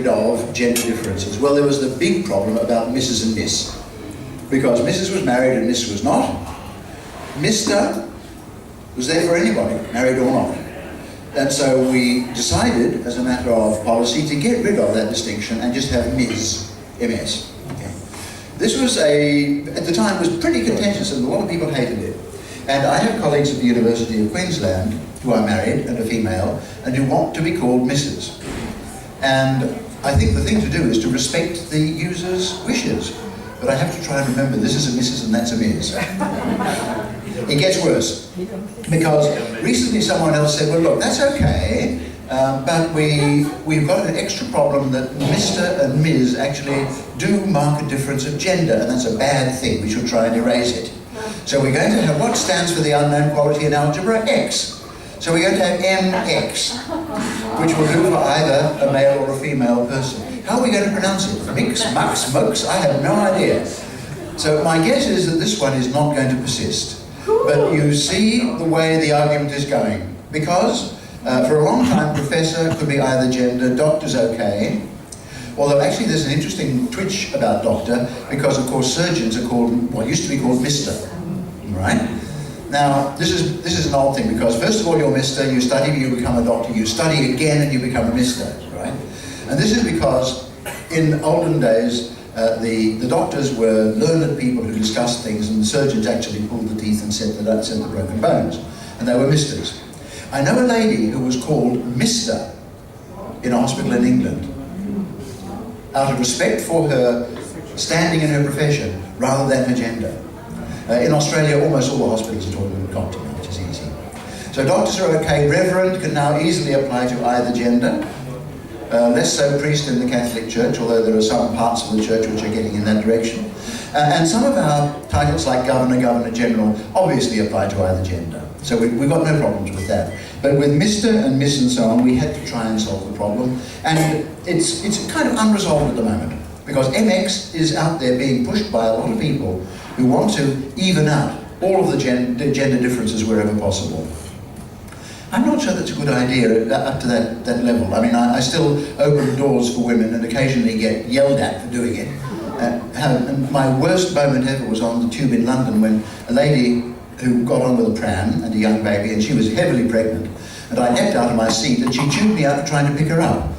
rid of gender differences? Well, there was the big problem about Mrs. and Miss. Because Mrs. was married and Miss was not. Mr. was there for anybody, married or not. And so we decided, as a matter of policy, to get rid of that distinction and just have Ms. MS. Okay. This was at the time, was pretty contentious and a lot of people hated it. And I have colleagues at the University of Queensland who are married and are female and who want to be called Mrs. And I think the thing to do is to respect the user's wishes. But I have to try and remember this is a Mrs. and that's a Ms. It gets worse, because recently someone else said, well look, that's okay, but we've got an extra problem that Mr. and Ms. actually do mark a difference of gender, and that's a bad thing, we should try and erase it. So we're going to have what stands for the unknown quantity in algebra? X. So we're going to have MX, which will do for either a male or a female person. How are we going to pronounce it? Mix, mux, mux? I have no idea. So my guess is that this one is not going to persist. But you see the way the argument is going. Because for a long time, professor could be either gender, doctor's okay. Although actually there's an interesting twitch about doctor, because of course surgeons are called, what used to be called Mr. Right? Now, this is an odd thing, because first of all you're Mr., you study, you become a doctor, you study again and you become a Mr. Right? And this is because in olden days, the doctors were learned people who discussed things, and the surgeons actually pulled the teeth and set the broken bones. And they were Misters. I know a lady who was called Mr. in a hospital in England, out of respect for her standing in her profession, rather than her gender. In Australia, almost all the hospitals are talking about doctor, which is easy. So doctors are okay. Reverend can now easily apply to either gender. Less so priest in the Catholic Church, although there are some parts of the church which are getting in that direction. And some of our titles like Governor, Governor General obviously apply to either gender. So we've got no problems with that. But with Mr. and Miss and so on, we had to try and solve the problem. And it's kind of unresolved at the moment, because MX is out there being pushed by a lot of people who want to even out all of the gender differences wherever possible. I'm not sure that's a good idea up to that level. I mean, I still open doors for women and occasionally get yelled at for doing it. And my worst moment ever was on the tube in London, when a lady who got on with a pram and a young baby, and she was heavily pregnant, and I leapt out of my seat and she chewed me out for trying to pick her up.